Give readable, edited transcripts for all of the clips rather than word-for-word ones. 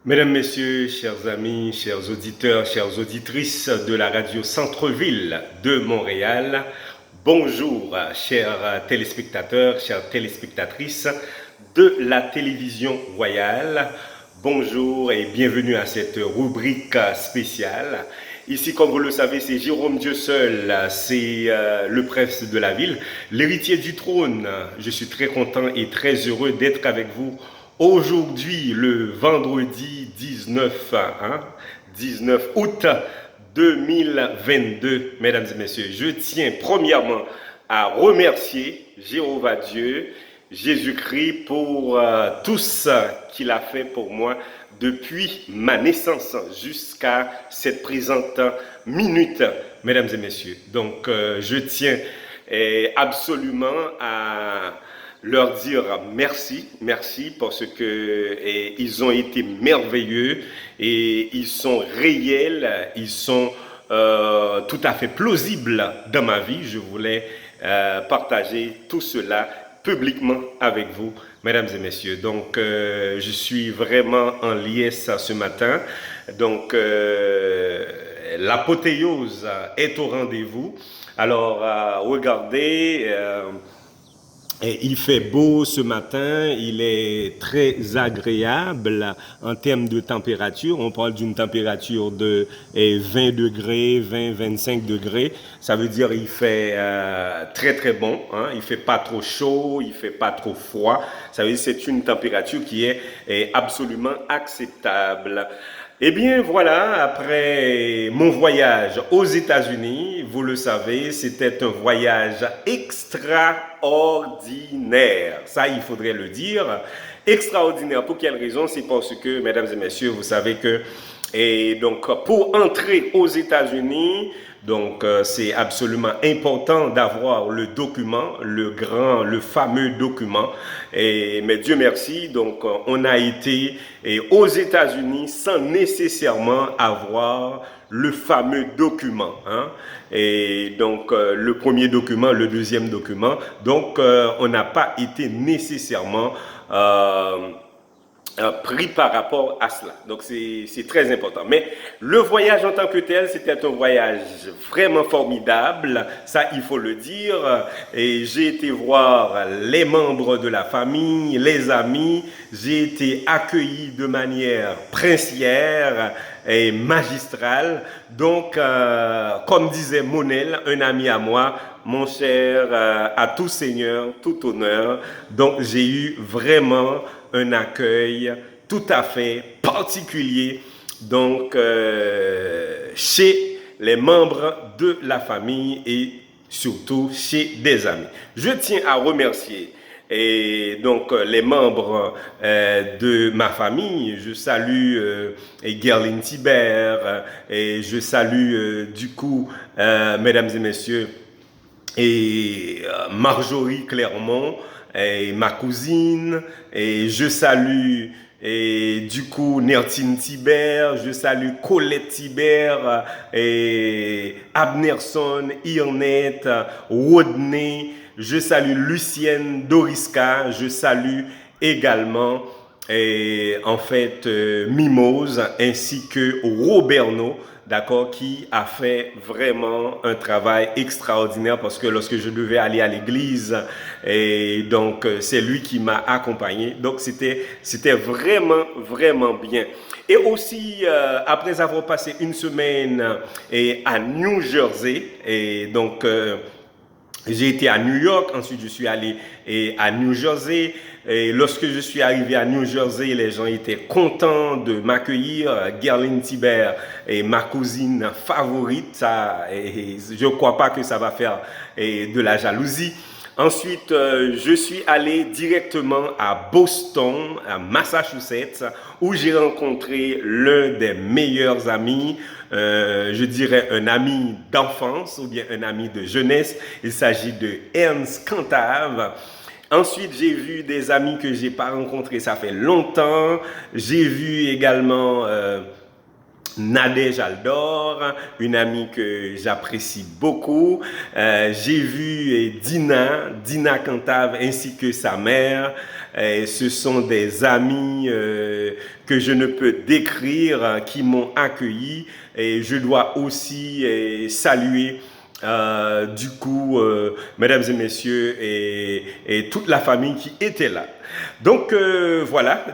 Mesdames, Messieurs, chers amis, chers auditeurs, chères auditrices de la radio Centre-Ville de Montréal, bonjour, chers téléspectateurs, chères téléspectatrices de la télévision royale. Bonjour et bienvenue à cette rubrique spéciale. Ici, comme vous le savez, c'est Jérôme Dieu seul, c'est le prince de la ville, l'héritier du trône. Je suis très content et très heureux d'être avec vous aujourd'hui, le vendredi 19 août 2022. Mesdames et messieurs, je tiens premièrement à remercier Jéhovah Dieu, Jésus-Christ, pour tout ce qu'il a fait pour moi depuis ma naissance jusqu'à cette présente minute, mesdames et messieurs. Donc, je tiens absolument à leur dire merci, merci parce que ils ont été merveilleux et ils sont réels, ils sont tout à fait plausibles dans ma vie. Je voulais partager tout cela publiquement avec vous, mesdames et messieurs. Donc, je suis vraiment en liesse ce matin. Donc, l'apothéose est au rendez-vous. Alors, regardez, il fait beau ce matin, il est très agréable en termes de température. On parle d'une température de 20 degrés, 20-25 degrés. Ça veut dire il fait très très bon. Hein? Il fait pas trop chaud, il fait pas trop froid. Ça veut dire c'est une température qui est absolument acceptable. Eh bien voilà, après mon voyage aux États-Unis, vous le savez, c'était un voyage extraordinaire. Ça, il faudrait le dire. Extraordinaire. Pour quelle raison? C'est parce que, mesdames et messieurs, vous savez que et donc, pour entrer aux États-Unis, donc c'est absolument important d'avoir le document, le fameux document. Mais Dieu merci, donc on a été aux États-Unis sans nécessairement avoir le fameux document. Hein? Et donc le premier document, le deuxième document. Donc on n'a pas été nécessairement pris par rapport à cela. Donc c'est très important. Mais le voyage en tant que tel, c'était un voyage vraiment formidable, ça il faut le dire. Et j'ai été voir les membres de la famille, les amis, j'ai été accueilli de manière princière et magistrale. Donc, comme disait Monel, un ami à moi, mon cher, à tout seigneur, tout honneur. Donc, j'ai eu vraiment un accueil tout à fait particulier, donc chez les membres de la famille et surtout chez des amis. Je tiens à remercier et donc les membres de ma famille. Je salue Gerline Thibert et je salue du coup, mesdames et messieurs, et Marjorie Clermont, et ma cousine, et je salue et du coup Nertine Thibert, je salue Colette Thibert, et Abnerson, Irnette, Rodney, je salue Lucienne Doriska, je salue également et en fait Mimose ainsi que Roberno, d'accord, qui a fait vraiment un travail extraordinaire parce que lorsque je devais aller à l'église, et donc c'est lui qui m'a accompagné. Donc c'était vraiment bien. Et aussi après avoir passé une semaine à New Jersey, et donc j'ai été à New York, ensuite je suis allé à New Jersey. Et lorsque je suis arrivé à New Jersey, les gens étaient contents de m'accueillir. Gerline Thibert est ma cousine favorite. Ça, et je ne crois pas que ça va faire de la jalousie. Ensuite, je suis allé directement à Boston, à Massachusetts, où j'ai rencontré l'un des meilleurs amis, je dirais un ami d'enfance ou bien un ami de jeunesse. Il s'agit de Ernst Cantave. Ensuite, j'ai vu des amis que j'ai pas rencontrés, ça fait longtemps. J'ai vu également Nadège Aldor, une amie que j'apprécie beaucoup. J'ai vu Dina Cantave ainsi que sa mère. Ce sont des amis que je ne peux décrire, qui m'ont accueilli. Et je dois aussi saluer mesdames et messieurs, et toute la famille qui était là. Donc voilà,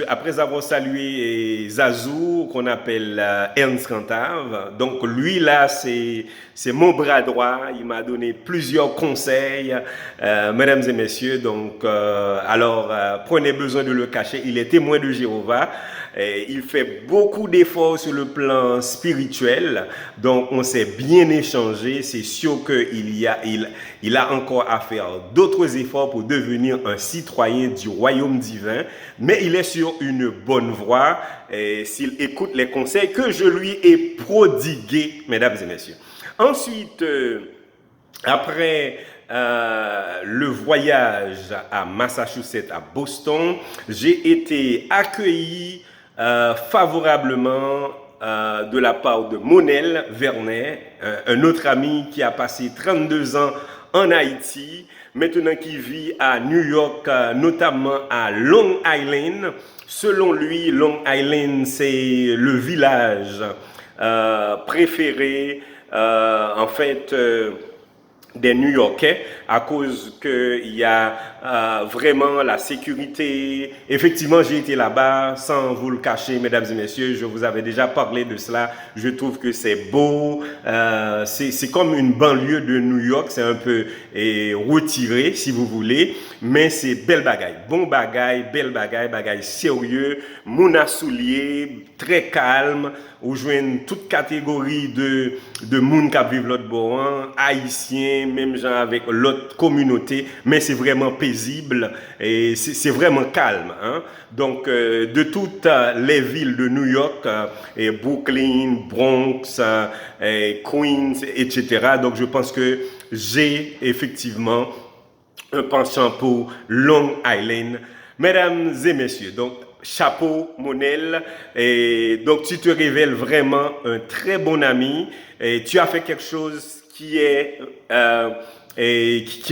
après avoir salué Zazou, qu'on appelle Ernst Cantave, donc lui là, c'est mon bras droit, il m'a donné plusieurs conseils, mesdames et messieurs, donc prenez besoin de le cacher, il est témoin de Jéhovah. Il fait beaucoup d'efforts sur le plan spirituel, donc on s'est bien échangé. C'est sûr qu'il a encore à faire d'autres efforts pour devenir un citoyen du royaume divin, mais il est sur une bonne voie s'il écoute les conseils que je lui ai prodigués, mesdames et messieurs. Ensuite, après le voyage à Massachusetts, à Boston, j'ai été accueilli favorablement de la part de Monel Vernet, un autre ami qui a passé 32 ans en Haïti, maintenant qui vit à New York, notamment à Long Island. Selon lui, Long Island, c'est le village préféré, des New-Yorkais, à cause qu'il y a vraiment la sécurité. Effectivement, j'ai été là-bas, sans vous le cacher, mesdames et messieurs, je vous avais déjà parlé de cela. Je trouve que c'est beau, c'est comme une banlieue de New York, c'est un peu retiré, si vous voulez, mais c'est belle bagaille, bon bagaille, belle bagaille, bagaille sérieux, mouna soulier, très calme, où joignent toute catégorie de moun qui vivent l'autre bord, haïtiens, même gens avec l'autre communauté, mais c'est vraiment paisible et c'est vraiment calme. Hein? Donc, de toutes les villes de New York, et Brooklyn, Bronx, Queens, etc. Donc, je pense que j'ai effectivement un penchant pour Long Island. Mesdames et messieurs, donc, chapeau, Monel. Et donc, tu te révèles vraiment un très bon ami. Et tu as fait quelque chose qui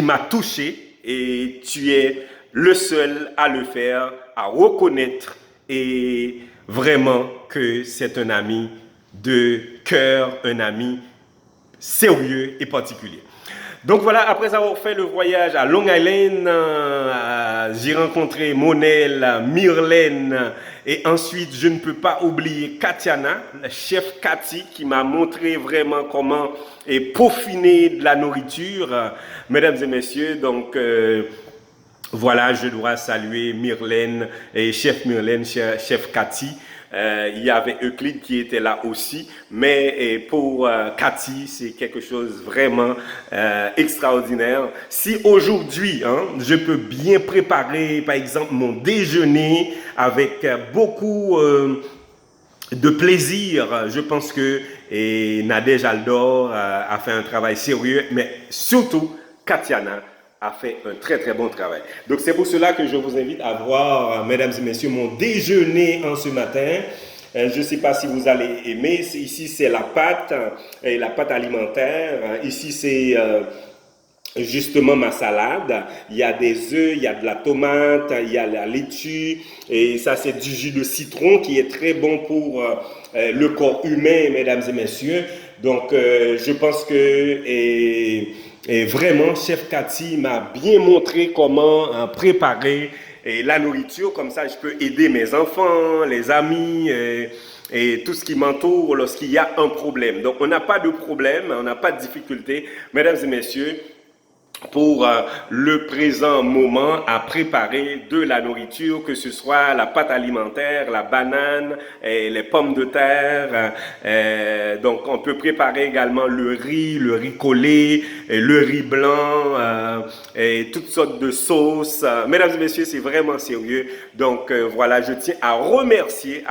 m'a touché. Et tu es le seul à le faire, à reconnaître et vraiment que c'est un ami de cœur, un ami sérieux et particulier. Donc voilà, après avoir fait le voyage à Long Island, j'ai rencontré Monel, Myrlène, et ensuite je ne peux pas oublier Katiana, la chef Cathy, qui m'a montré vraiment comment peaufiner de la nourriture. Mesdames et messieurs, donc voilà, je dois saluer Myrlène, et chef Myrlène, chef Cathy. Il y avait Euclide qui était là aussi, mais pour Cathy, c'est quelque chose vraiment extraordinaire. Si aujourd'hui, je peux bien préparer, par exemple, mon déjeuner avec beaucoup de plaisir, je pense que Nadège Aldor a fait un travail sérieux, mais surtout Katiana a fait un très très bon travail. Donc c'est pour cela que je vous invite à voir, mesdames et messieurs, mon déjeuner en ce matin. Je ne sais pas si vous allez aimer. Ici c'est la pâte alimentaire. Ici c'est justement ma salade. Il y a des œufs, il y a de la tomate, il y a la laitue. Et ça c'est du jus de citron qui est très bon pour le corps humain, mesdames et messieurs. Donc je pense que... Et vraiment, chef Cathy m'a bien montré comment préparer la nourriture. Comme ça, je peux aider mes enfants, les amis et tout ce qui m'entoure lorsqu'il y a un problème. Donc, on n'a pas de problème, on n'a pas de difficulté. Mesdames et messieurs, pour le présent moment à préparer de la nourriture, que ce soit la pâte alimentaire, la banane, les pommes de terre. Donc, on peut préparer également le riz collé, le riz blanc, et toutes sortes de sauces. Mesdames et messieurs, c'est vraiment sérieux. Donc, voilà, je tiens à remercier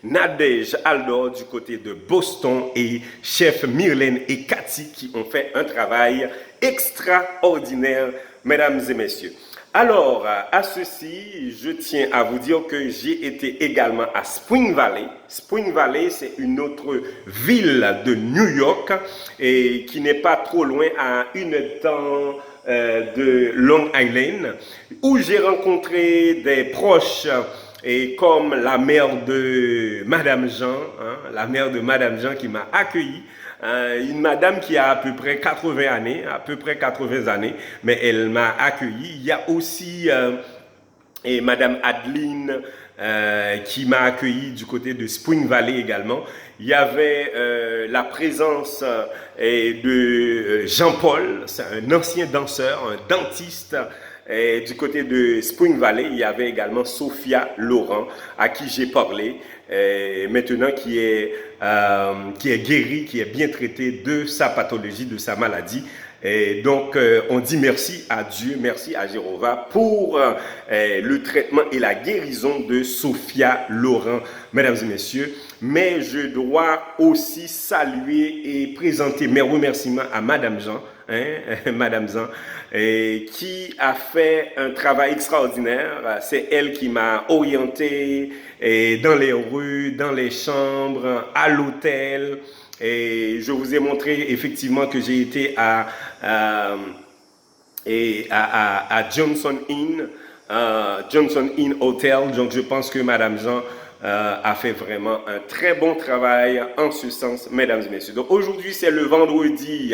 Nadège Aldor du côté de Boston et chef Myrlène et Cathy qui ont fait un travail extraordinaire, mesdames et messieurs. Alors, à ceci, je tiens à vous dire que j'ai été également à Spring Valley. Spring Valley, c'est une autre ville de New York et qui n'est pas trop loin, à une temps de Long Island, où j'ai rencontré des proches et comme la mère de Madame Jean, la mère de Madame Jean qui m'a accueilli. Une madame qui a à peu près 80 années, mais elle m'a accueilli. Il y a aussi et Madame Adeline qui m'a accueilli du côté de Spring Valley également. Il y avait la présence de Jean-Paul, c'est un ancien danseur, un dentiste. Et du côté de Spring Valley, il y avait également Sophia Laurent, à qui j'ai parlé, maintenant qui est guérie, qui est bien traitée de sa pathologie, de sa maladie. Et donc, on dit merci à Dieu, merci à Jéhovah pour le traitement et la guérison de Sophia Laurent, mesdames et messieurs. Mais je dois aussi saluer et présenter mes remerciements à Madame Jean, Madame Jean, qui a fait un travail extraordinaire. C'est elle qui m'a orienté dans les rues, dans les chambres, à l'hôtel. Et je vous ai montré effectivement que j'ai été à Johnson Inn Hotel. Donc je pense que Madame Jean a fait vraiment un très bon travail en ce sens, mesdames et messieurs. Donc aujourd'hui c'est le vendredi,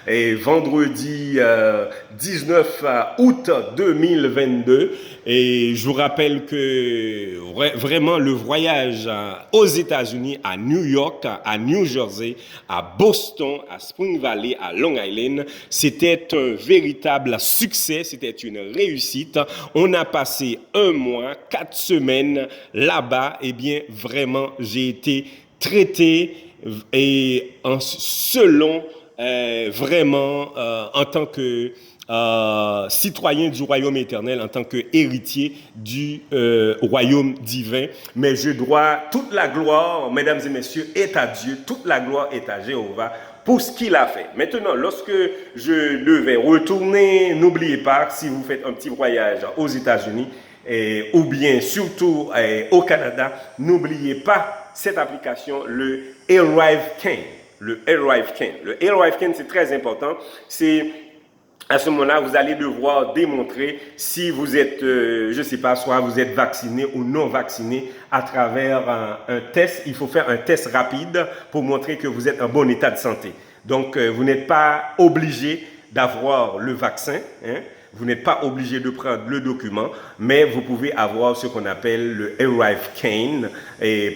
et vendredi 19 août 2022. Et je vous rappelle que vraiment le voyage aux États-Unis, à New York, à New Jersey, à Boston, à Spring Valley, à Long Island, c'était un véritable succès, c'était une réussite. On a passé 1 mois, 4 semaines là-bas. Eh bien, vraiment, j'ai été traité et selon vraiment en tant que citoyen du royaume éternel, en tant qu'héritier du royaume divin. Mais je dois toute la gloire, mesdames et messieurs, est à Dieu, toute la gloire est à Jéhovah pour ce qu'il a fait. Maintenant, lorsque je devais retourner, n'oubliez pas, si vous faites un petit voyage aux États-Unis, ou bien surtout au Canada, n'oubliez pas cette application, le ArriveCan. Le ArriveCan. Le ArriveCan, c'est très important. C'est à ce moment-là, vous allez devoir démontrer si vous êtes, je ne sais pas, soit vous êtes vacciné ou non vacciné à travers un test. Il faut faire un test rapide pour montrer que vous êtes en bon état de santé. Donc, vous n'êtes pas obligé d'avoir le vaccin, vous n'êtes pas obligé de prendre le document, mais vous pouvez avoir ce qu'on appelle le ArriveCan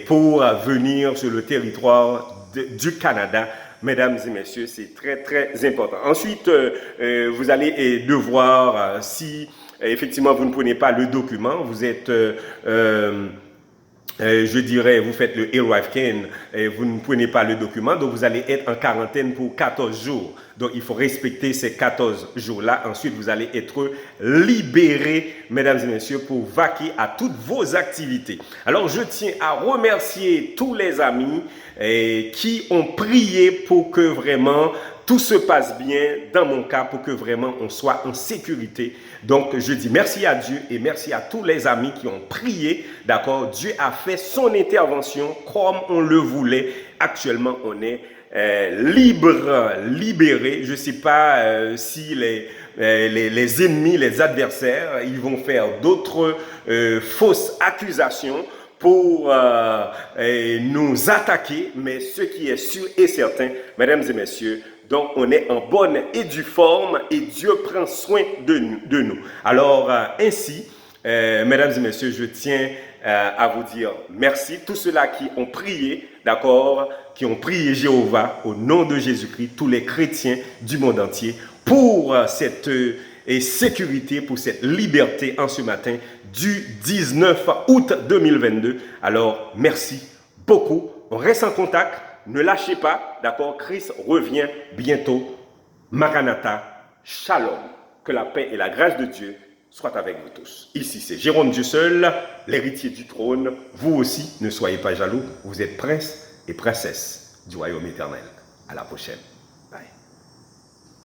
pour venir sur le territoire du Canada. Mesdames et messieurs, c'est très, très important. Ensuite, vous allez devoir, si effectivement vous ne prenez pas le document, vous êtes, je dirais, vous faites le ArriveCan et vous ne prenez pas le document, donc vous allez être en quarantaine pour 14 jours. Donc, il faut respecter ces 14 jours-là. Ensuite, vous allez être libérés, mesdames et messieurs, pour vaquer à toutes vos activités. Alors, je tiens à remercier tous les amis qui ont prié pour que vraiment tout se passe bien dans mon cas, pour que vraiment on soit en sécurité. Donc, je dis merci à Dieu et merci à tous les amis qui ont prié. D'accord? Dieu a fait son intervention comme on le voulait. Actuellement, on est libéré. Je ne sais pas si les ennemis, les adversaires, ils vont faire d'autres fausses accusations pour nous attaquer, mais ce qui est sûr et certain, mesdames et messieurs, donc on est en bonne et due forme et Dieu prend soin de nous. Alors ainsi, mesdames et messieurs, je tiens à vous dire merci. Tous ceux-là qui ont prié, d'accord, qui ont prié Jéhovah au nom de Jésus-Christ, tous les chrétiens du monde entier, pour cette sécurité, pour cette liberté en ce matin du 19 août 2022. Alors, merci beaucoup. On reste en contact. Ne lâchez pas, d'accord? Christ revient bientôt. Maranatha, Shalom. Que la paix et la grâce de Dieu soient avec vous tous. Ici, c'est Jérôme Dieu seul, l'héritier du trône. Vous aussi, ne soyez pas jaloux. Vous êtes prince et princesse du royaume éternel. À la prochaine.